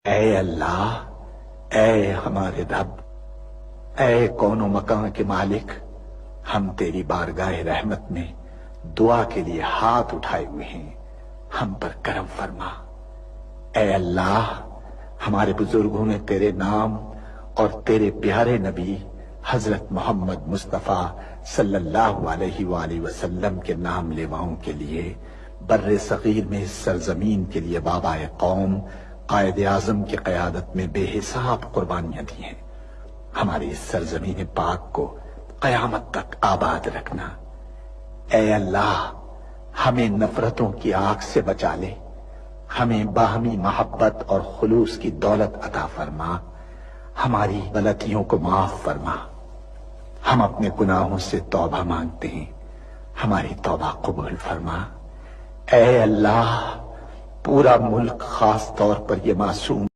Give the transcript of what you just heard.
ऐ अल्लाह, ऐ हमारे रब, ऐ कौनो मकान के मालिक, हम तेरी बारगाह रहमत में दुआ के लिए हाथ उठाए हुए हैं, हम पर करम फरमा। ऐ अल्लाह, हमारे बुजुर्गों ने तेरे नाम और तेरे प्यारे नबी हजरत मोहम्मद मुस्तफा सल्लल्लाहु अलैहि वसल्लम के नाम लेवाओं के लिए बर्रे सगीर में इस सरजमीन के लिए बाबाए कौम कायद आजम की कयादत में बेहिसाब कुर्बानियां दी हैं। हमारी इस सरजमीन पाक को कयामत तक आबाद रखना। ऐ अल्लाह, हमें नफरतों की आग से बचा ले, हमें बाहमी मोहब्बत और खुलूस की दौलत अता फरमा, हमारी गलतियों को माफ फरमा। हम अपने गुनाहों से तौबा मांगते हैं, हमारी तौबा कबूल फरमा। ऐ अल्लाह, पूरा मुल्क खास तौर पर ये मासूम